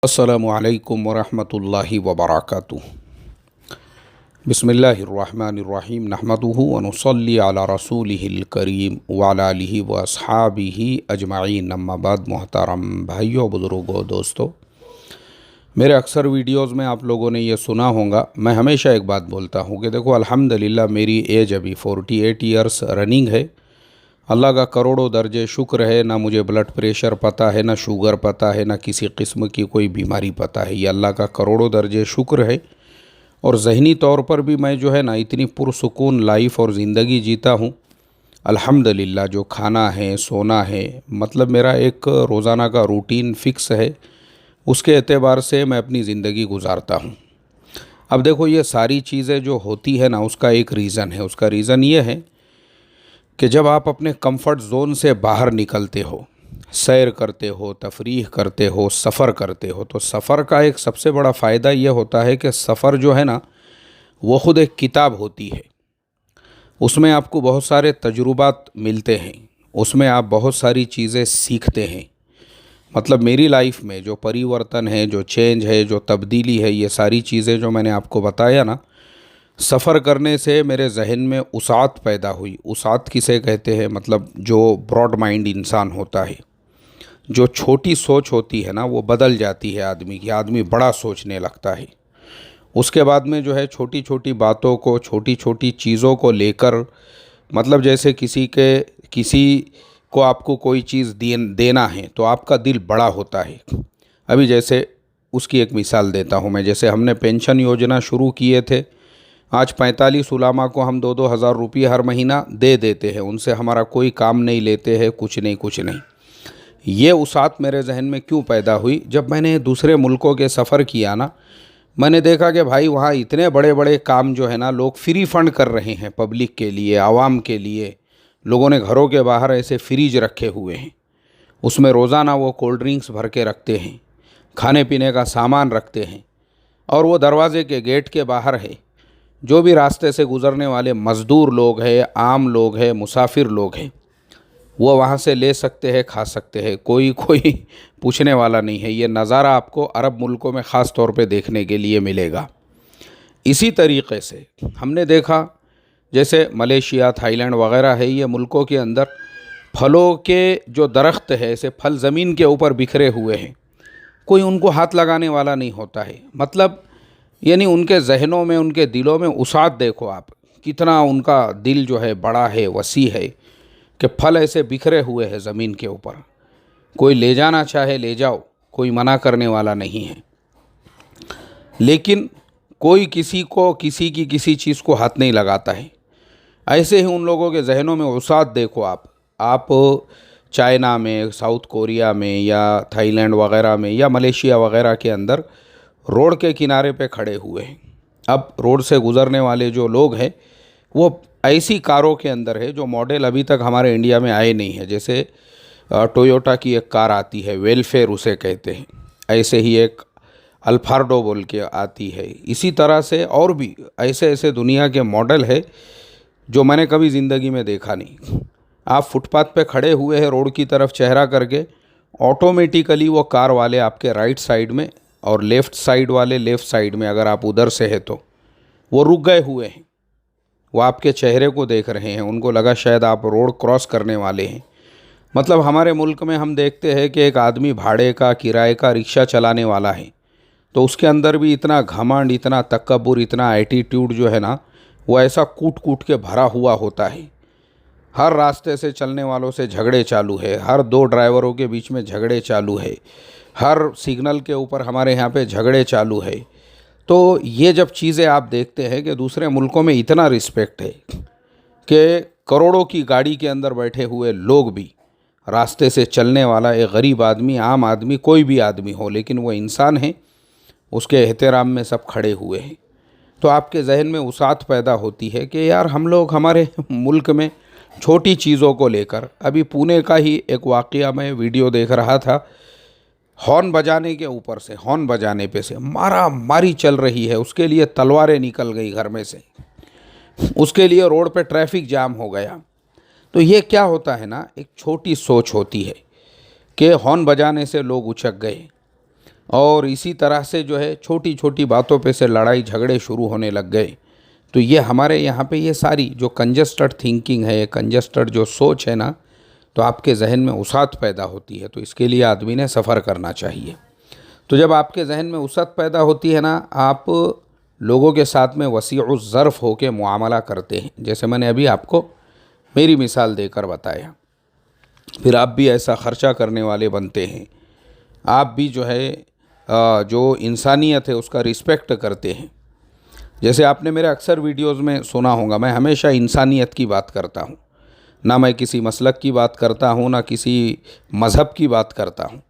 अस्सलामुअलैकुम वरहमतुल्लाहि वबरकातुहू। बिस्मिल्लाहिर्रहमानिर्रहीम नहमदुहु व नुसल्ली अला रसूलिहिल करीम व अला आलिहि व अस्हाबिहि अजमाइन अम्मा बाद। मोहतरम भाइयों, बुज़ुर्गों, दोस्तों, मेरे अक्सर वीडियोज़ में आप लोगों ने ये सुना होगा। मैं हमेशा एक बात बोलता हूँ कि देखो, अल्हम्दुलिल्लाह मेरी एज अभी 48 ईयर्स रनिंग है। अल्लाह का करोड़ों दर्जे शुक्र है। ना मुझे ब्लड प्रेशर पता है, ना शुगर पता है, ना किसी किस्म की कोई बीमारी पता है। ये अल्लाह का करोड़ों दर्जे शुक्र है। और ज़हनी तौर पर भी मैं जो है ना इतनी पुरसुकून लाइफ और ज़िंदगी जीता हूँ अल्हम्दुलिल्लाह। जो खाना है, सोना है, मतलब मेरा एक रोज़ाना का रूटीन फ़िक्स है। उसके एतबार से मैं अपनी ज़िंदगी गुजारता हूँ। अब देखो, ये सारी चीज़ें जो होती है ना, उसका एक रीज़न है। उसका रीज़न ये है कि जब आप अपने कंफर्ट ज़ोन से बाहर निकलते हो, सैर करते हो, तफरीह करते हो, सफ़र करते हो, तो सफ़र का एक सबसे बड़ा फ़ायदा ये होता है कि सफ़र जो है ना, वो ख़ुद एक किताब होती है। उसमें आपको बहुत सारे तजुर्बात मिलते हैं, उसमें आप बहुत सारी चीज़ें सीखते हैं। मतलब मेरी लाइफ में जो परिवर्तन है, जो चेंज है, जो तब्दीली है, ये सारी चीज़ें जो मैंने आपको बताया ना, सफ़र करने से मेरे जहन में उसात पैदा हुई। उसात किसे कहते हैं? मतलब जो ब्रॉड माइंड इंसान होता है, जो छोटी सोच होती है ना, वो बदल जाती है आदमी की। आदमी बड़ा सोचने लगता है। उसके बाद में जो है छोटी छोटी बातों को, छोटी छोटी चीज़ों को लेकर, मतलब जैसे किसी को आपको कोई चीज़ देना है तो आपका दिल बड़ा होता है। अभी जैसे उसकी एक मिसाल देता हूँ मैं। जैसे हमने पेंशन योजना शुरू किए थे, आज 45 उलामा को हम 2-2 हज़ार रुपये हर महीना दे देते हैं। उनसे हमारा कोई काम नहीं लेते हैं, कुछ नहीं। ये उसात मेरे जहन में क्यों पैदा हुई? जब मैंने दूसरे मुल्कों के सफ़र किया ना, मैंने देखा कि भाई वहाँ इतने बड़े बड़े काम जो है ना, लोग फ्री फंड कर रहे हैं पब्लिक के लिए, आवाम के लिए। लोगों ने घरों के बाहर ऐसे फ्रीज रखे हुए हैं, उसमें रोज़ाना वो कोल्ड ड्रिंक्स भर के रखते हैं, खाने पीने का सामान रखते हैं। और वो दरवाज़े के गेट के बाहर है। जो भी रास्ते से गुज़रने वाले मज़दूर लोग हैं, आम लोग हैं, मुसाफिर लोग हैं, वो वहाँ से ले सकते हैं, खा सकते हैं। कोई पूछने वाला नहीं है। ये नज़ारा आपको अरब मुल्कों में ख़ास तौर पे देखने के लिए मिलेगा। इसी तरीक़े से हमने देखा, जैसे मलेशिया, थाईलैंड वग़ैरह है, ये मुल्कों के अंदर फलों के जो दरख्त है, ऐसे फल ज़मीन के ऊपर बिखरे हुए हैं, कोई उनको हाथ लगाने वाला नहीं होता है। मतलब यानी उनके जहनों में, उनके दिलों में उसात देखो आप, कितना उनका दिल जो है बड़ा है, वसी है, कि फल ऐसे बिखरे हुए हैं ज़मीन के ऊपर। कोई ले जाना चाहे ले जाओ, कोई मना करने वाला नहीं है। लेकिन कोई किसी की किसी चीज़ को हाथ नहीं लगाता है। ऐसे ही उन लोगों के जहनों में उसात देखो आप चाइना में, साउथ कोरिया में, या थाईलैंड वग़ैरह में, या मलेशिया वग़ैरह के अंदर रोड के किनारे पे खड़े हुए हैं। अब रोड से गुज़रने वाले जो लोग हैं, वो ऐसी कारों के अंदर है जो मॉडल अभी तक हमारे इंडिया में आए नहीं है। जैसे टोयोटा की एक कार आती है, वेलफेयर उसे कहते हैं। ऐसे ही एक अल्फार्डो बोल के आती है। इसी तरह से और भी ऐसे ऐसे दुनिया के मॉडल है जो मैंने कभी ज़िंदगी में देखा नहीं। आप फुटपाथ पे खड़े हुए हैं, रोड की तरफ चेहरा करके, ऑटोमेटिकली वो कार वाले आपके राइट साइड में और लेफ़्ट साइड वाले लेफ़्ट साइड में, अगर आप उधर से हैं तो वो रुक गए हुए हैं। वो आपके चेहरे को देख रहे हैं। उनको लगा शायद आप रोड क्रॉस करने वाले हैं। मतलब हमारे मुल्क में हम देखते हैं कि एक आदमी भाड़े का, किराए का रिक्शा चलाने वाला है, तो उसके अंदर भी इतना घमंड, इतना तकब्बुर, इतना एटीट्यूड जो है ना, वो ऐसा कूट कूट के भरा हुआ होता है। हर रास्ते से चलने वालों से झगड़े चालू है, हर 2 ड्राइवरों के बीच में झगड़े चालू है, हर सिग्नल के ऊपर हमारे यहाँ पे झगड़े चालू है। तो ये जब चीज़ें आप देखते हैं कि दूसरे मुल्कों में इतना रिस्पेक्ट है कि करोड़ों की गाड़ी के अंदर बैठे हुए लोग भी, रास्ते से चलने वाला एक गरीब आदमी, आम आदमी, कोई भी आदमी हो, लेकिन वो इंसान है, उसके एहतराम में सब खड़े हुए हैं। तो आपके जहन में उसात पैदा होती है कि यार हम लोग हमारे मुल्क में छोटी चीज़ों को लेकर, अभी पुणे का ही एक वाक़या मैं वीडियो देख रहा था, हॉर्न बजाने के ऊपर से, हॉर्न बजाने पे से मारा मारी चल रही है। उसके लिए तलवारें निकल गई घर में से, उसके लिए रोड पे ट्रैफिक जाम हो गया। तो ये क्या होता है ना, एक छोटी सोच होती है कि हॉर्न बजाने से लोग उचक गए। और इसी तरह से जो है छोटी छोटी बातों पे से लड़ाई झगड़े शुरू होने लग गए। तो ये हमारे यहाँ पे ये सारी जो कंजस्टेड थिंकिंग है, कंजस्टेड जो सोच है ना, तो आपके जहन में उसात पैदा होती है। तो इसके लिए आदमी ने सफ़र करना चाहिए। तो जब आपके जहन में उसात पैदा होती है ना, आप लोगों के साथ में वसीउज़ ज़र्फ़ होकर मुआमला करते हैं। जैसे मैंने अभी आपको मेरी मिसाल देकर बताया, फिर आप भी ऐसा ख़र्चा करने वाले बनते हैं। आप भी जो है जो इंसानियत है उसका रिस्पेक्ट करते हैं। जैसे आपने मेरे अक्सर वीडियोस में सुना होगा, मैं हमेशा इंसानियत की बात करता हूँ। ना मैं किसी मसलक की बात करता हूँ, ना किसी मज़हब की बात करता हूँ,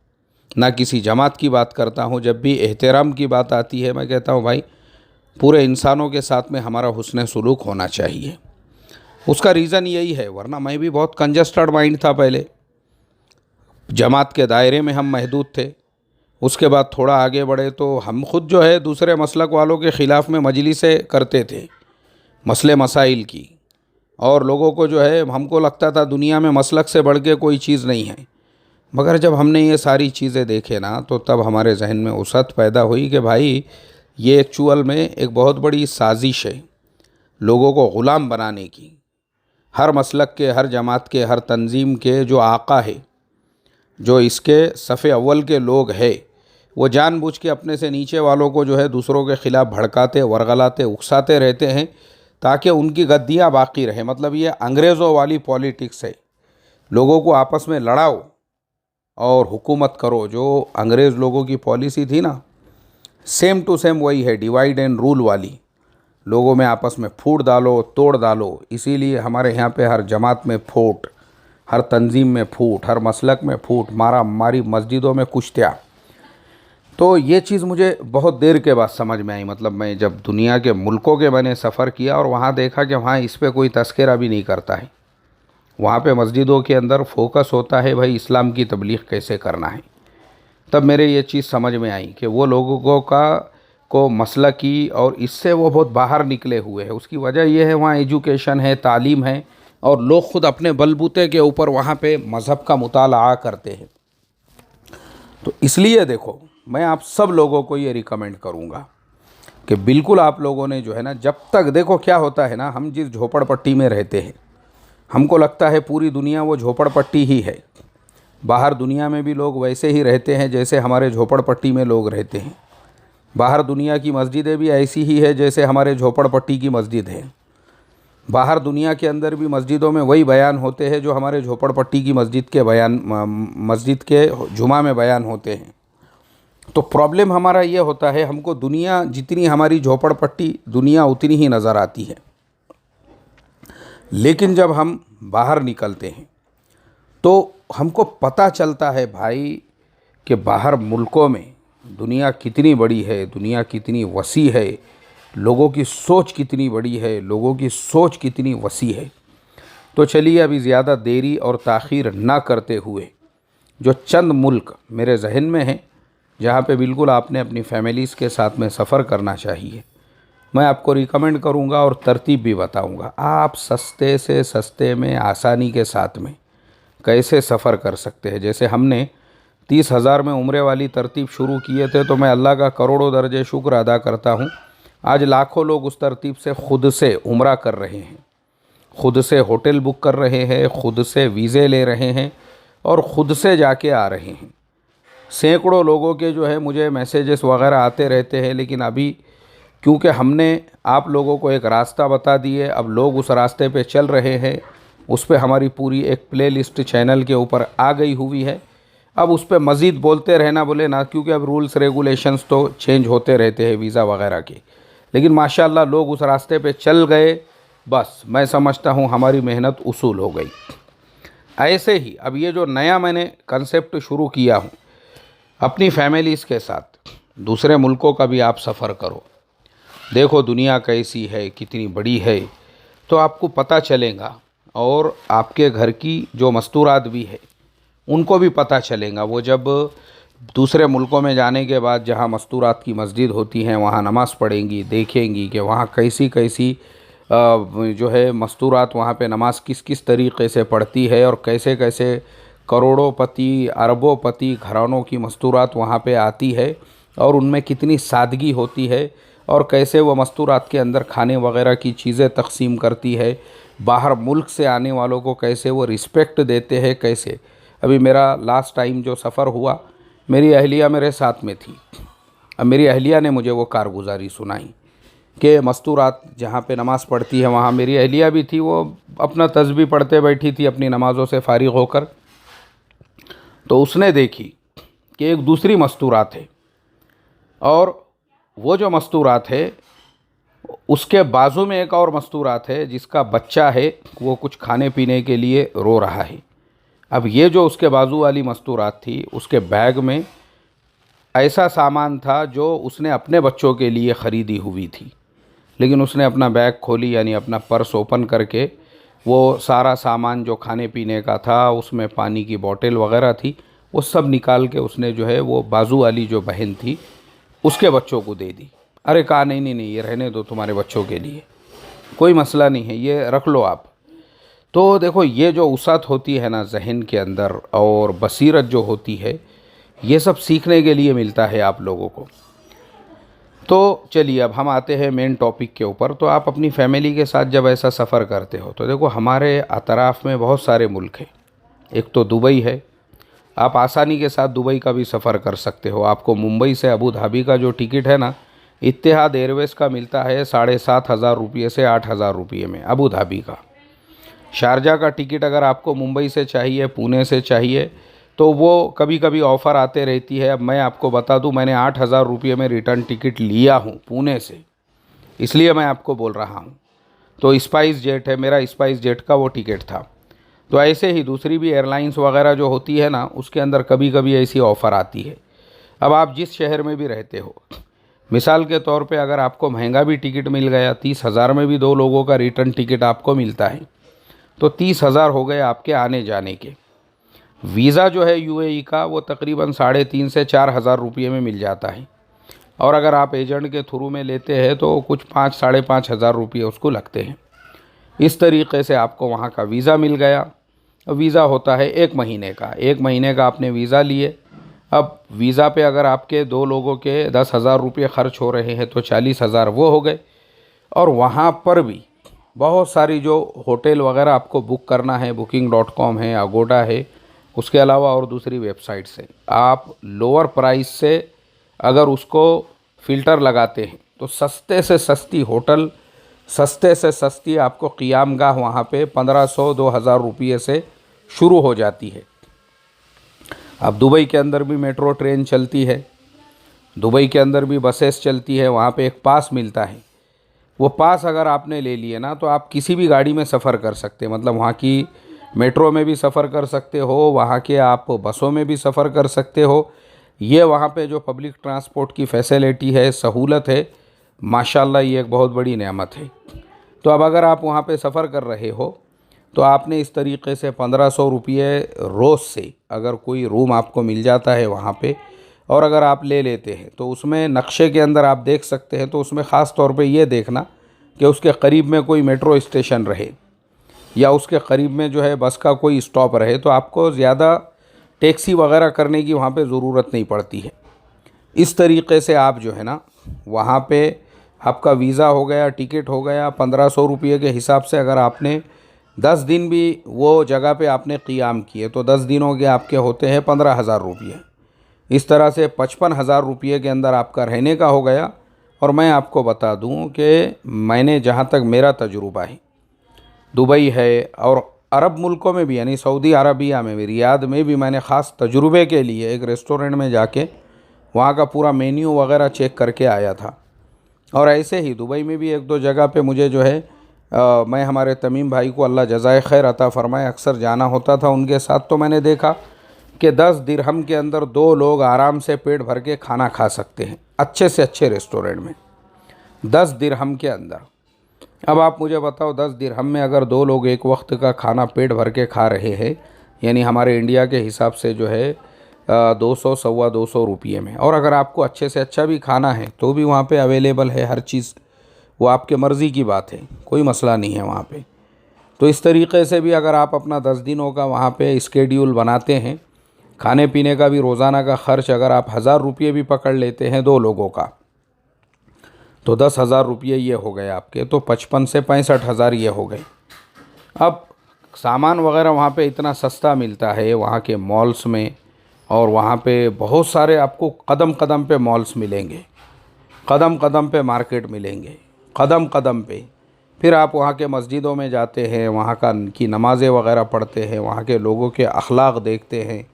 ना किसी जमात की बात करता हूँ। जब भी एहतराम की बात आती है, मैं कहता हूँ भाई पूरे इंसानों के साथ में हमारा हुस्न सुलूक होना चाहिए। उसका रीज़न यही है, वरना मैं भी बहुत कंजस्टेड माइंड था पहले। जमात के दायरे में हम महदूद थे। उसके बाद थोड़ा आगे बढ़े तो हम खुद जो है दूसरे मसलक वालों के ख़िलाफ़ में मजलिसें करते थे, मसले मसाइल की। और लोगों को जो है, हमको लगता था दुनिया में मसलक से बढ़ के कोई चीज़ नहीं है। मगर जब हमने ये सारी चीज़ें देखे ना, तो तब हमारे जहन में वसअत पैदा हुई कि भाई ये एक्चुअल में एक बहुत बड़ी साजिश है लोगों को ग़ुलाम बनाने की। हर मसलक के, हर जमात के, हर तंजीम के जो आका है, जो इसके सफ़े अव्वल के लोग हैं, वो जानबूझ के अपने से नीचे वालों को जो है दूसरों के ख़िलाफ़ भड़काते, वरगलाते, उकसाते रहते हैं ताकि उनकी गद्दियाँ बाकी रहे। मतलब ये अंग्रेज़ों वाली पॉलिटिक्स है, लोगों को आपस में लड़ाओ और हुकूमत करो। जो अंग्रेज़ लोगों की पॉलिसी थी ना, सेम टू सेम वही है, डिवाइड एंड रूल वाली। लोगों में आपस में फूट डालो, तोड़ डालो। इसीलिए हमारे यहाँ पे हर जमात में फूट, हर तंजीम में फूट, हर मसलक में फूट, मारा मारी, मस्जिदों में कुश्तियाँ। तो ये चीज़ मुझे बहुत देर के बाद समझ में आई। मतलब मैं जब दुनिया के मुल्कों के मैंने सफ़र किया और वहाँ देखा कि वहाँ इस पे कोई तस्करा भी नहीं करता है। वहाँ पे मस्जिदों के अंदर फोकस होता है भाई इस्लाम की तबलीग कैसे करना है। तब मेरे ये चीज़ समझ में आई कि वो लोगों को मसला की, और इससे वो बहुत बाहर निकले हुए हैं। उसकी वजह यह है वहाँ एजुकेशन है, तालीम है, और लोग ख़ुद अपने बलबूते के ऊपर वहाँ पे मज़हब का मुताला करते हैं। तो इसलिए देखो, मैं आप सब लोगों को ये रिकमेंड करूँगा कि बिल्कुल आप लोगों ने जो है ना, जब तक देखो क्या होता है ना, हम जिस झोपड़पट्टी में रहते हैं, हमको लगता है पूरी दुनिया वो झोपड़पट्टी ही है। बाहर दुनिया में भी लोग वैसे ही रहते हैं जैसे हमारे झोपड़पट्टी में लोग रहते हैं। बाहर दुनिया की मस्जिदें भी ऐसी ही है जैसे हमारे झोपड़पट्टी की मस्जिद है। बाहर दुनिया के अंदर भी मस्जिदों में वही बयान होते हैं जो हमारे झोपड़पट्टी की मस्जिद के जुमा में बयान होते हैं। तो प्रॉब्लम हमारा ये होता है, हमको दुनिया जितनी हमारी झोपड़पट्टी दुनिया उतनी ही नज़र आती है। लेकिन जब हम बाहर निकलते हैं तो हमको पता चलता है भाई कि बाहर मुल्कों में दुनिया कितनी बड़ी है, दुनिया कितनी वसी है, लोगों की सोच कितनी बड़ी है, लोगों की सोच कितनी वसी है। तो चलिए अभी ज़्यादा देरी और ताख़ीर ना करते हुए, जो चंद मुल्क मेरे जहन में हैं जहाँ पे बिल्कुल आपने अपनी फैमिलीज़ के साथ में सफ़र करना चाहिए, मैं आपको रिकमेंड करूँगा और तरतीब भी बताऊँगा। आप सस्ते से सस्ते में, आसानी के साथ में कैसे सफ़र कर सकते हैं। जैसे हमने 30,000 में उम्रे वाली तरतीब शुरू किए थे, तो मैं अल्लाह का करोड़ों दर्जे शुक्र अदा करता हूँ। आज लाखों लोग उस तरतीब से ख़ुद से उम्रा कर रहे हैं, ख़ुद से होटल बुक कर रहे हैं, ख़ुद से वीज़े ले रहे हैं और ख़ुद से जाके आ रहे हैं। सैकड़ों लोगों के जो है मुझे मैसेजेस वगैरह आते रहते हैं। लेकिन अभी क्योंकि हमने आप लोगों को एक रास्ता बता दिए, अब लोग उस रास्ते पे चल रहे हैं। उस पे हमारी पूरी एक प्लेलिस्ट चैनल के ऊपर आ गई हुई है। अब उस पे मज़ीद बोलते रहना बोले ना, क्योंकि अब रूल्स रेगुलेशंस तो चेंज होते रहते हैं वीज़ा वगैरह के। लेकिन माशाल्लाह लोग उस रास्ते पे चल गए, बस मैं समझता हूँ हमारी मेहनत उसूल हो गई। ऐसे ही अब ये जो नया मैंने कंसेप्ट शुरू किया हूँ, अपनी फैमिलीज़ के साथ दूसरे मुल्कों का भी आप सफ़र करो, देखो दुनिया कैसी है, कितनी बड़ी है, तो आपको पता चलेगा। और आपके घर की जो मस्तूरात भी है उनको भी पता चलेगा। वो जब दूसरे मुल्कों में जाने के बाद जहाँ मस्तूरात की मस्जिद होती हैं वहाँ नमाज़ पढ़ेंगी, देखेंगी कि वहाँ कैसी कैसी जो है मस्तूरात, वहाँ पे नमाज़ किस किस तरीक़े से पढ़ती है और कैसे कैसे करोड़ोंपति अरबोंपति घरानों की मस्तूरात वहाँ पे आती है और उनमें कितनी सादगी होती है और कैसे वो मस्तूरात के अंदर खाने वगैरह की चीज़ें तकसीम करती है, बाहर मुल्क से आने वालों को कैसे वो रिस्पेक्ट देते हैं। कैसे अभी मेरा लास्ट टाइम जो सफ़र हुआ, मेरी अहलिया मेरे साथ में थी। अब मेरी अहलिया ने मुझे वो कारगुजारी सुनाई कि मस्तूरात जहाँ पे नमाज़ पढ़ती है वहाँ मेरी अहलिया भी थी, वो अपना तस्बीह पढ़ते बैठी थी अपनी नमाज़ों से फारिग होकर। तो उसने देखी कि एक दूसरी मस्तूरात है और वो जो मस्तूरात है उसके बाजू में एक और मस्तूरात है जिसका बच्चा है वो कुछ खाने पीने के लिए रो रहा है। अब ये जो उसके बाजू वाली मस्तूरात थी उसके बैग में ऐसा सामान था जो उसने अपने बच्चों के लिए ख़रीदी हुई थी, लेकिन उसने अपना बैग खोली यानी अपना पर्स ओपन करके वो सारा सामान जो खाने पीने का था, उसमें पानी की बोतल वगैरह थी, वो सब निकाल के उसने जो है वो बाजू वाली जो बहन थी उसके बच्चों को दे दी। अरे कहा नहीं नहीं नहीं, ये रहने दो, तुम्हारे बच्चों के लिए कोई मसला नहीं है, ये रख लो आप। तो देखो ये जो उसात होती है ना जहन के अंदर और बसीरत जो होती है, ये सब सीखने के लिए मिलता है आप लोगों को। तो चलिए अब हम आते हैं मेन टॉपिक के ऊपर। तो आप अपनी फैमिली के साथ जब ऐसा सफ़र करते हो तो देखो हमारे अतराफ़ में बहुत सारे मुल्क हैं। एक तो दुबई है, आप आसानी के साथ दुबई का भी सफ़र कर सकते हो। आपको मुंबई से अबू धाबी का जो टिकट है ना, इत्तेहाद एयरवेज़ का मिलता है 7,500 रुपये से 8,000 रुपये में अबू धाबी का। शारजा का टिकट अगर आपको मुंबई से चाहिए, पुणे से चाहिए, तो वो कभी कभी ऑफ़र आते रहती है। अब मैं आपको बता दूं, मैंने 8,000 रुपये में रिटर्न टिकट लिया हूं पुणे से, इसलिए मैं आपको बोल रहा हूं। तो स्पाइस जेट है, मेरा स्पाइस जेट का वो टिकट था। तो ऐसे ही दूसरी भी एयरलाइंस वगैरह जो होती है ना, उसके अंदर कभी कभी ऐसी ऑफ़र आती है। अब आप जिस शहर में भी रहते हो, मिसाल के तौर पे अगर आपको महंगा भी टिकट मिल गया, 30,000 में भी 2 लोगों का रिटर्न टिकट आपको मिलता है, तो 30,000 हो गए आपके आने जाने के। वीज़ा जो है यूएई का वो तकरीबन 3,500 से 4,000 रुपये में मिल जाता है, और अगर आप एजेंट के थ्रू में लेते हैं तो कुछ 5,000-5,500 रुपये उसको लगते हैं। इस तरीके से आपको वहाँ का वीज़ा मिल गया। वीज़ा होता है 1 महीने का, 1 महीने का आपने वीज़ा लिए। अब वीज़ा पे अगर आपके 2 लोगों के 10,000 रुपये ख़र्च हो रहे हैं तो 40,000 वो हो गए। और वहाँ पर भी बहुत सारी जो होटल वगैरह आपको बुक करना है, booking.com है, अगोडा है, उसके अलावा और दूसरी वेबसाइट से आप लोअर प्राइस से अगर उसको फ़िल्टर लगाते हैं तो सस्ते से सस्ती होटल, सस्ते से सस्ती आपको क़ियामगाह वहाँ पे 1,500-2,000 रुपये से शुरू हो जाती है। अब दुबई के अंदर भी मेट्रो ट्रेन चलती है, दुबई के अंदर भी बसेस चलती है, वहाँ पे एक पास मिलता है। वो पास अगर आपने ले लिए ना तो आप किसी भी गाड़ी में सफ़र कर सकते हैं। मतलब वहाँ की मेट्रो में भी सफ़र कर सकते हो, वहाँ के आप बसों में भी सफ़र कर सकते हो। ये वहाँ पे जो पब्लिक ट्रांसपोर्ट की फैसिलिटी है, सहूलत है, माशाल्लाह ये एक बहुत बड़ी नेमत है। तो अब अगर आप वहाँ पे सफ़र कर रहे हो तो आपने इस तरीके से 1,500 रुपये रोज़ से अगर कोई रूम आपको मिल जाता है वहाँ पे, और अगर आप ले लेते हैं तो उसमें नक्शे के अंदर आप देख सकते हैं, तो उसमें ख़ास तौर पे ये देखना कि उसके क़रीब में कोई मेट्रो स्टेशन रहे या उसके क़रीब में जो है बस का कोई स्टॉप रहे, तो आपको ज़्यादा टैक्सी वगैरह करने की वहाँ पे ज़रूरत नहीं पड़ती है। इस तरीके से आप जो है ना वहाँ पे आपका वीज़ा हो गया, टिकट हो गया। 1,500 रुपये के हिसाब से अगर आपने 10 दिन भी वो जगह पे आपने क़ियाम किए तो 10 दिनों के आपके होते हैं 15,000 रुपये। इस तरह से 55,000 रुपये के अंदर आपका रहने का हो गया। और मैं आपको बता दूं कि मैंने जहां तक मेरा तजुर्बा है, दुबई है और अरब मुल्कों में भी, यानी सऊदी अरबिया में भी, रियाद में भी, मैंने ख़ास तजुर्बे के लिए एक रेस्टोरेंट में जाके वहाँ का पूरा मेन्यू वगैरह चेक करके आया था। और ऐसे ही दुबई में भी 1-2 जगह पे मुझे जो है मैं हमारे तमीम भाई को अल्लाह जज़ाए खैर अता फ़रमाए अक्सर जाना होता था उनके साथ। तो मैंने देखा कि 10 दिरहम के अंदर 2 लोग आराम से पेट भर के खाना खा सकते हैं, अच्छे से अच्छे रेस्टोरेंट में 10 दिरहम के अंदर। अब आप मुझे बताओ 10 दिरहम में अगर 2 लोग एक वक्त का खाना पेट भर के खा रहे हैं, यानी हमारे इंडिया के हिसाब से जो है 200-250 रुपये में। और अगर आपको अच्छे से अच्छा भी खाना है तो भी वहाँ पे अवेलेबल है हर चीज़, वो आपके मर्ज़ी की बात है, कोई मसला नहीं है वहाँ पे। तो इस तरीक़े से भी अगर आप अपना 10 दिनों का वहाँ पे स्केड्यूल बनाते हैं, खाने पीने का भी रोज़ाना का ख़र्च अगर आप 1000 रुपये भी पकड़ लेते हैं 2 लोगों का, तो 10,000 रुपये ये हो गए आपके, तो 55 से 65,000 ये हो गए। अब सामान वगैरह वहाँ पे इतना सस्ता मिलता है वहाँ के मॉल्स में, और वहाँ पे बहुत सारे आपको कदम कदम पे मॉल्स मिलेंगे, कदम कदम पे मार्केट मिलेंगे, कदम कदम पे। फिर आप वहाँ के मस्जिदों में जाते हैं, वहाँ की नमाज़ें वगैरह पढ़ते हैं, वहाँ के लोगों के अखलाक देखते हैं।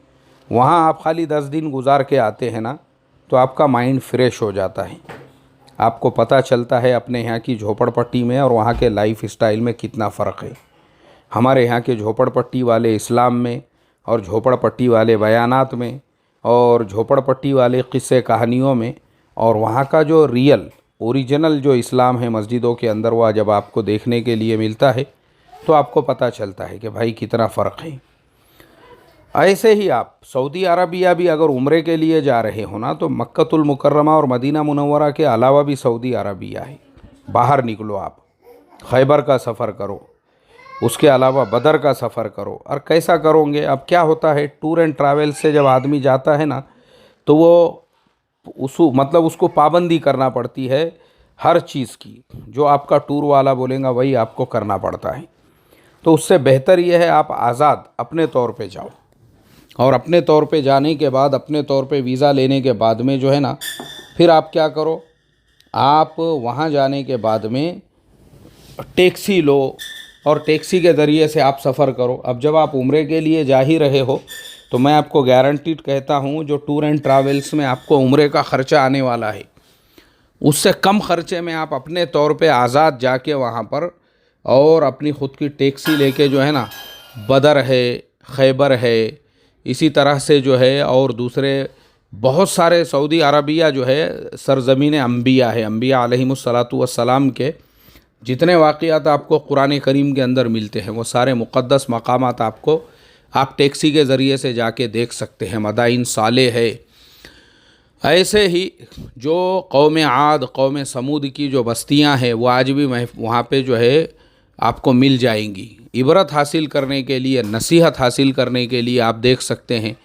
वहाँ आप खाली 10 दिन गुजार के आते हैं ना, तो आपका माइंड फ्रेश हो जाता है। आपको पता चलता है अपने यहाँ की झोपड़पट्टी में और वहाँ के लाइफ स्टाइल में कितना फ़र्क है। हमारे यहाँ के झोपड़पट्टी वाले इस्लाम में, और झोपड़पट्टी वाले बयानात में, और झोपड़पट्टी वाले क़िस्से कहानियों में, और वहाँ का जो रियल ओरिजिनल जो इस्लाम है मस्जिदों के अंदर, वह जब आपको देखने के लिए मिलता है तो आपको पता चलता है कि भाई कितना फ़र्क है। ऐसे ही आप सऊदी अरबिया भी अगर उम्रे के लिए जा रहे हो ना, तो मक्कतुल मुकर्रमा और मदीना मुनव्वरा के अलावा भी सऊदी अरबिया है। बाहर निकलो, आप खैबर का सफ़र करो, उसके अलावा बदर का सफ़र करो। और कैसा करोगे? अब क्या होता है, टूर एंड ट्रैवल से जब आदमी जाता है ना, तो वो उसको पाबंदी करना पड़ती है हर चीज़ की। जो आपका टूर वाला बोलेगा वही आपको करना पड़ता है। तो उससे बेहतर यह है आप आज़ाद अपने तौर पे जाओ, और अपने तौर पे जाने के बाद, अपने तौर पे वीज़ा लेने के बाद में जो है ना, फिर आप क्या करो, आप वहाँ जाने के बाद में टैक्सी लो, और टैक्सी के ज़रिए से आप सफ़र करो। अब जब आप उम्रे के लिए जा ही रहे हो, तो मैं आपको गारंटीड कहता हूँ, जो टूर एंड ट्रैवल्स में आपको उम्रे का ख़र्चा आने वाला है, उससे कम ख़र्चे में आप अपने तौर पे आज़ाद जाके वहाँ पर, और अपनी ख़ुद की टैक्सी लेके जो है ना, बदर है, खैबर है, इसी तरह से जो है, और दूसरे बहुत सारे सऊदी अरबिया जो है सरज़मीन अम्बिया है। अम्बिया अलैहिमुस्सलातु वस्सलाम के जितने वाक़ियात आपको कुरान करीम के अंदर मिलते हैं, वो सारे मुक़द्दस मकामात आपको आप टैक्सी के ज़रिए से जाके देख सकते हैं। मदाइन साले है। ऐसे ही जो कौम आद, कौम समूद की जो बस्तियां हैं, वो आज भी वहाँ पे जो है आपको मिल जाएंगी। इबरत हासिल करने के लिए, नसीहत हासिल करने के लिए आप देख सकते हैं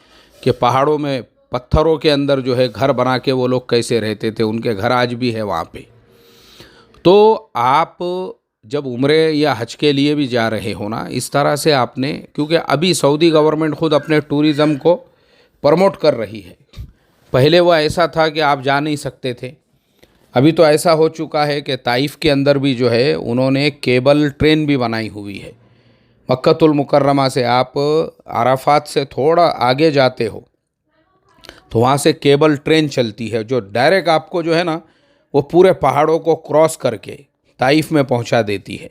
कि पहाड़ों में पत्थरों के अंदर जो है घर बना के वो लोग कैसे रहते थे, उनके घर आज भी है वहाँ पे। तो आप जब उम्रे या हज के लिए भी जा रहे हो ना, इस तरह से आपने, क्योंकि अभी सऊदी गवर्नमेंट ख़ुद अपने टूरिज़म को प्रमोट कर रही है। पहले वो ऐसा था कि आप जा नहीं सकते थे, अभी तो ऐसा हो चुका है कि ताइफ के अंदर भी जो है उन्होंने केबल ट्रेन भी बनाई हुई है। मक्कतुल मुकर्रमा से आप अराफात से थोड़ा आगे जाते हो तो वहाँ से केबल ट्रेन चलती है, जो डायरेक्ट आपको जो है ना, वो पूरे पहाड़ों को क्रॉस करके ताइफ में पहुँचा देती है।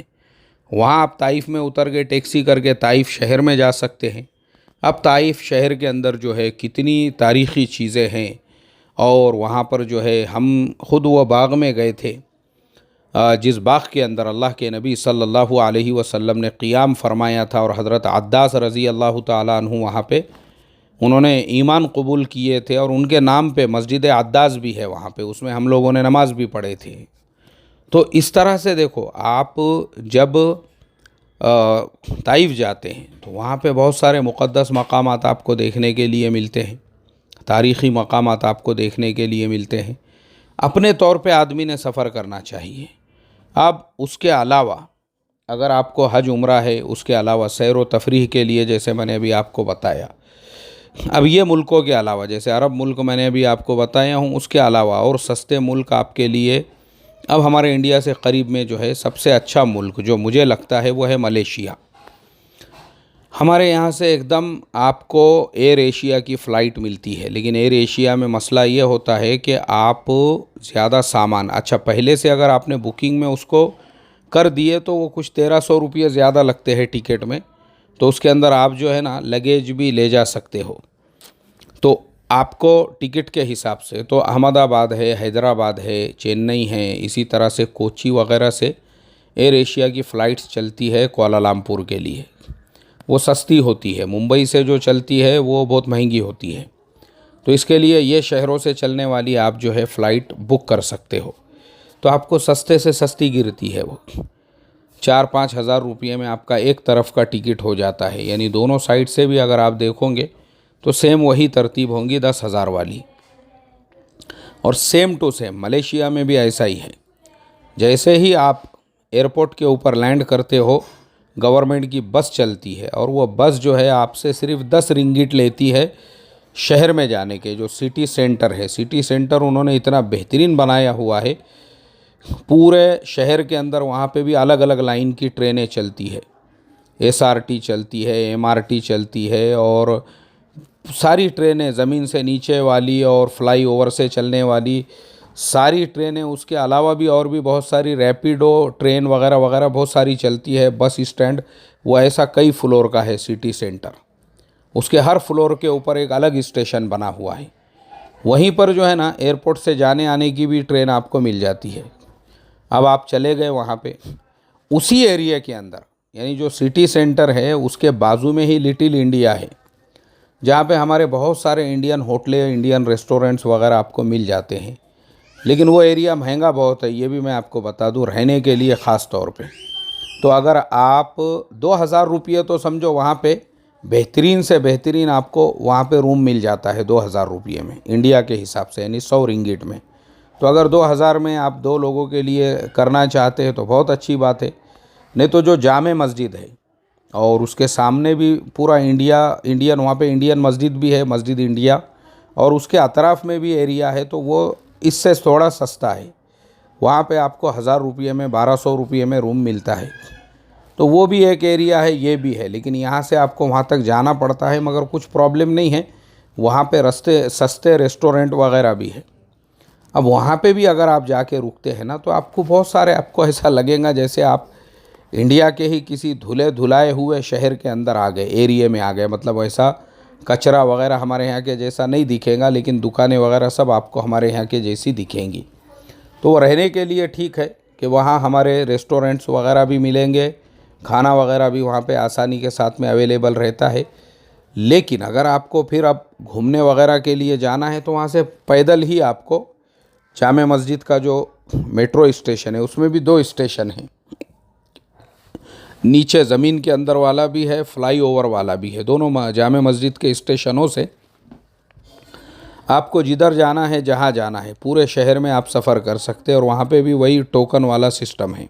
वहाँ आप ताइफ में उतर के टैक्सी करके ताइफ शहर में जा सकते हैं। अब ताइफ शहर के अंदर जो है कितनी तारीख़ी चीज़ें हैं, और वहाँ पर जो है हम ख़ुद वो बाग़ में गए थे, जिस बाग़ के अंदर अल्लाह के नबी सल्लल्लाहु अलैहि वसल्लम ने क़ियाम फ़रमाया था, और हज़रत अद्दास रज़ी अल्लाह ताला अन्हु वहाँ पे उन्होंने ईमान कबूल किए थे, और उनके नाम पे मस्जिद अद्दास भी है वहाँ पे, उसमें हम लोगों ने नमाज़ भी पढ़े थे। तो इस तरह से देखो, आप जब ताइफ जाते हैं तो वहाँ पे बहुत सारे मुक़द्दस मकामात आपको देखने के लिए मिलते हैं, तारीख़ी मकामात आपको देखने के लिए मिलते हैं। अपने तौर पे आदमी ने सफ़र करना चाहिए। अब उसके अलावा अगर आपको हज उम्रा है, उसके अलावा सैर व तफरीह के लिए, जैसे मैंने अभी आपको बताया, अब ये मुल्कों के अलावा, जैसे अरब मुल्क मैंने अभी आपको बताया हूँ, उसके अलावा और सस्ते मुल्क आपके लिए, अब हमारे इंडिया से करीब में जो है सबसे अच्छा मुल्क जो मुझे लगता है वो है मलेशिया। हमारे यहाँ से एकदम आपको एयर एशिया की फ़्लाइट मिलती है, लेकिन एयर एशिया में मसला ये होता है कि आप ज़्यादा सामान, अच्छा पहले से अगर आपने बुकिंग में उसको कर दिए तो वो कुछ 1300 रुपये ज़्यादा लगते हैं टिकट में, तो उसके अंदर आप जो है ना लगेज भी ले जा सकते हो। तो आपको टिकट के हिसाब से तो अहमदाबाद है, हैदराबाद है, चेन्नई है, इसी तरह से कोची वगैरह से एयर एशिया की फ़्लाइट्स चलती है कोलालमपुर के लिए, वो सस्ती होती है। मुंबई से जो चलती है वो बहुत महंगी होती है। तो इसके लिए ये शहरों से चलने वाली आप जो है फ़्लाइट बुक कर सकते हो, तो आपको सस्ते से सस्ती गिरती है वो। 4-5 हज़ार रुपये में आपका एक तरफ का टिकट हो जाता है। यानी दोनों साइड से भी अगर आप देखोगे तो सेम वही तरतीब होंगी 10,000 वाली। और सेम टू सेम मलेशिया में भी ऐसा ही है। जैसे ही आप एयरपोर्ट के ऊपर लैंड करते हो, गवर्नमेंट की बस चलती है और वो बस जो है आपसे सिर्फ 10 रिंगिट लेती है शहर में जाने के। जो सिटी सेंटर है, सिटी सेंटर उन्होंने इतना बेहतरीन बनाया हुआ है, पूरे शहर के अंदर वहाँ पे भी अलग अलग लाइन की ट्रेनें चलती है। एसआरटी चलती है, एमआरटी चलती है, और सारी ट्रेनें ज़मीन से नीचे वाली और फ्लाई ओवर से चलने वाली सारी ट्रेनें, उसके अलावा भी और भी बहुत सारी रैपिडो ट्रेन वगैरह वगैरह बहुत सारी चलती है। बस स्टैंड वो ऐसा कई फ्लोर का है सिटी सेंटर, उसके हर फ्लोर के ऊपर एक अलग स्टेशन बना हुआ है। वहीं पर जो है ना एयरपोर्ट से जाने आने की भी ट्रेन आपको मिल जाती है। अब आप चले गए वहाँ पे, उसी एरिया के अंदर, यानी जो सिटी सेंटर है उसके बाजू में ही लिटिल इंडिया है, जहाँ पे हमारे बहुत सारे इंडियन होटलें, इंडियन रेस्टोरेंट्स वगैरह आपको मिल जाते हैं। लेकिन वो एरिया महंगा बहुत है, ये भी मैं आपको बता दूं, रहने के लिए ख़ास तौर पे। तो अगर आप 2,000 रुपये तो समझो वहाँ पे बेहतरीन से बेहतरीन आपको वहाँ पे रूम मिल जाता है 2,000 रुपये में, इंडिया के हिसाब से, यानी 100 रिंगिट में। तो अगर 2,000 में आप 2 लोगों के लिए करना चाहते हैं तो बहुत अच्छी बात है। नहीं तो जो जामे मस्जिद है और उसके सामने भी पूरा इंडियन वहाँ पे इंडियन मस्जिद भी है, मस्जिद इंडिया, और उसके अतराफ़ में भी एरिया है, तो वो इससे थोड़ा सस्ता है। वहाँ पे आपको 1,000 रुपये में, 1,200 रुपये में रूम मिलता है। तो वो भी एक एरिया है, ये भी है। लेकिन यहाँ से आपको वहाँ तक जाना पड़ता है, मगर कुछ प्रॉब्लम नहीं है, वहाँ पे रास्ते सस्ते रेस्टोरेंट वगैरह भी है। अब वहाँ पे भी अगर आप जाके रुकते हैं ना, तो आपको बहुत सारे, आपको ऐसा लगेगा जैसे आप इंडिया के ही किसी धुले धुलाए हुए शहर के अंदर आ गए, एरिया में आ गए। मतलब ऐसा कचरा वगैरह हमारे यहाँ के जैसा नहीं दिखेगा, लेकिन दुकानें वगैरह सब आपको हमारे यहाँ के जैसी दिखेंगी। तो वो रहने के लिए ठीक है कि वहाँ हमारे रेस्टोरेंट्स वगैरह भी मिलेंगे, खाना वगैरह भी वहाँ पे आसानी के साथ में अवेलेबल रहता है। लेकिन अगर आपको फिर अब घूमने वगैरह के लिए जाना है तो वहाँ से पैदल ही आपको जामे मस्जिद का जो मेट्रो स्टेशन है, उसमें भी 2 स्टेशन हैं, नीचे ज़मीन के अंदर वाला भी है, फ्लाई ओवर वाला भी है। दोनों जामे मस्जिद के स्टेशनों से आपको जिधर जाना है, जहाँ जाना है, पूरे शहर में आप सफ़र कर सकते हैं। और वहाँ पे भी वही टोकन वाला सिस्टम है,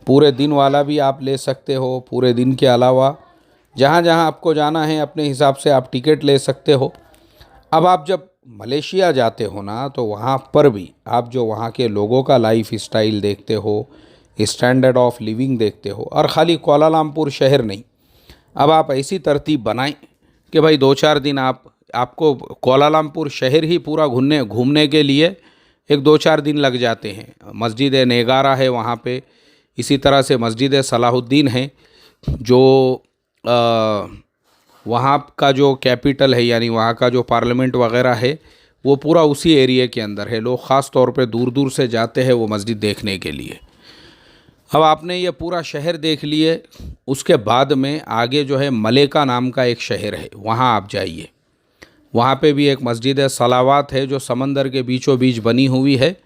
पूरे दिन वाला भी आप ले सकते हो। पूरे दिन के अलावा जहाँ जहाँ आपको जाना है अपने हिसाब से आप टिकट ले सकते हो। अब आप जब मलेशिया जाते हो ना, तो वहाँ पर भी आप जो वहाँ के लोगों का लाइफ स्टाइल देखते हो, स्टैंडर्ड ऑफ लिविंग देखते हो। और ख़ाली कुआलालंपुर शहर नहीं, अब आप ऐसी तरतीब बनाएं कि भाई 2-4 दिन आपको कुआलालंपुर शहर ही पूरा घूमने के लिए 1-2-4 दिन लग जाते हैं। मस्जिद नेगारा है वहाँ पे, इसी तरह से मस्जिद सलाहुद्दीन है, जो वहाँ का जो कैपिटल है, यानी वहाँ का जो पार्लियामेंट वगैरह है, वो पूरा उसी एरिया के अंदर है। लोग ख़ास तौर पे दूर दूर से जाते हैं वो मस्जिद देखने के लिए। अब आपने ये पूरा शहर देख लिए, उसके बाद में आगे जो है मलेका नाम का एक शहर है, वहाँ आप जाइए। वहाँ पे भी एक मस्जिद सलावात है जो समंदर के बीचों बीच बनी हुई है,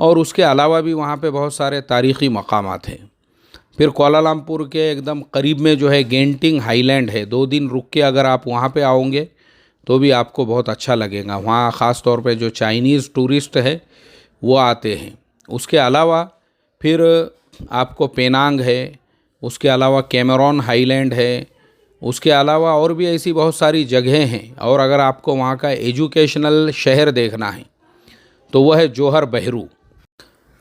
और उसके अलावा भी वहाँ पे बहुत सारे तारीख़ी मकामात हैं। फिर कुआलालंपुर के एकदम करीब में जो है गेंटिंग हाईलैंड है। 2 दिन रुक के अगर आप वहाँ पे आओगे तो भी आपको बहुत अच्छा लगेगा। वहाँ ख़ास तौर पे जो चाइनीज़ टूरिस्ट है वो आते हैं। उसके अलावा फिर आपको पेनांग है, उसके अलावा कैमरॉन हाईलैंड है, उसके अलावा और भी ऐसी बहुत सारी जगहें हैं। और अगर आपको वहाँ का एजुकेशनल शहर देखना है तो वह है जौहर बहरू।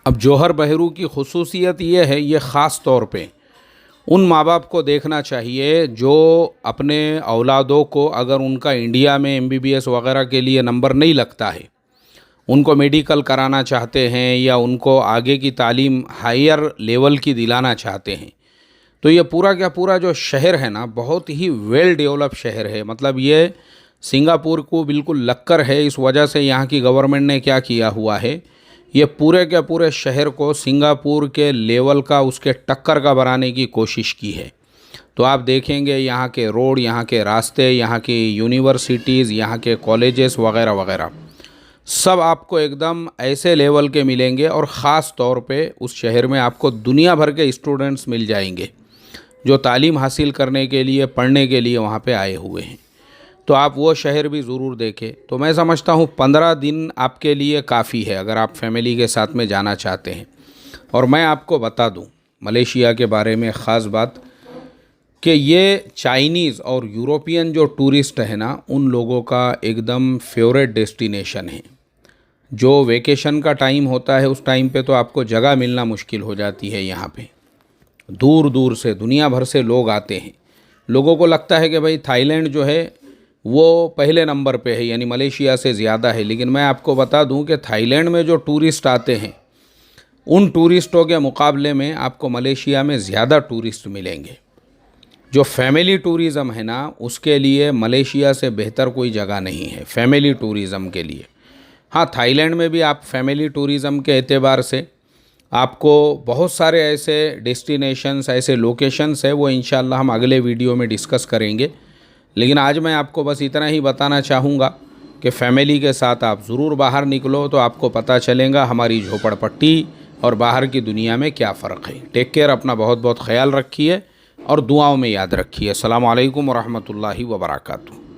अब जौहर बहरू की खुसूसियत ये है, ये ख़ास तौर पे उन माँ बाप को देखना चाहिए जो अपने औलादों को, अगर उनका इंडिया में MBBS वगैरह के लिए नंबर नहीं लगता है, उनको मेडिकल कराना चाहते हैं या उनको आगे की तालीम हायर लेवल की दिलाना चाहते हैं, तो ये पूरा क्या पूरा जो शहर है ना, बहुत ही वेल डेवलप शहर है। मतलब ये सिंगापुर को बिल्कुल लक्कर है। इस वजह से यहाँ की गवर्नमेंट ने क्या किया हुआ है, ये पूरे के पूरे शहर को सिंगापुर के लेवल का, उसके टक्कर का बनाने की कोशिश की है। तो आप देखेंगे यहाँ के रोड, यहाँ के रास्ते, यहाँ की यूनिवर्सिटीज़, यहाँ के कॉलेजेस वगैरह वगैरह सब आपको एकदम ऐसे लेवल के मिलेंगे और ख़ास तौर पे उस शहर में आपको दुनिया भर के स्टूडेंट्स मिल जाएंगे जो तालीम हासिल करने के लिए, पढ़ने के लिए वहाँ पे आए हुए हैं। तो आप वो शहर भी ज़रूर देखें। तो मैं समझता हूँ 15 दिन आपके लिए काफ़ी है अगर आप फैमिली के साथ में जाना चाहते हैं। और मैं आपको बता दूँ मलेशिया के बारे में ख़ास बात कि ये चाइनीज़ और यूरोपियन जो टूरिस्ट है ना, उन लोगों का एकदम फेवरेट डेस्टिनेशन है। जो वेकेशन का टाइम होता है उस टाइम पे तो आपको जगह मिलना मुश्किल हो जाती है। यहाँ पे दूर दूर से, दुनिया भर से लोग आते हैं। लोगों को लगता है कि भाई थाईलैंड जो है वो पहले नंबर पे है, यानी मलेशिया से ज़्यादा है। लेकिन मैं आपको बता दूं कि थाईलैंड में जो टूरिस्ट आते हैं उन टूरिस्टों के मुकाबले में आपको मलेशिया में ज़्यादा टूरिस्ट मिलेंगे। जो फैमिली टूरिज़म है ना, उसके लिए मलेशिया से बेहतर कोई जगह नहीं है फैमिली टूरिज़म के लिए। हाँ, थाईलैंड में भी आप फैमिली टूरिज़म के एतबार से आपको बहुत सारे ऐसे डेस्टिनेशंस, ऐसे लोकेशंस है, वो इंशाल्लाह हम अगले वीडियो में डिस्कस करेंगे। लेकिन आज मैं आपको बस इतना ही बताना चाहूँगा कि फ़ैमिली के साथ आप ज़रूर बाहर निकलो तो आपको पता चलेगा हमारी झोपड़पट्टी और बाहर की दुनिया में क्या फ़र्क है। टेक केयर, अपना बहुत बहुत ख्याल रखिए और दुआओं में याद रखिए। अस्सलामु अलैकुम व रहमतुल्लाहि व बरकातुहू।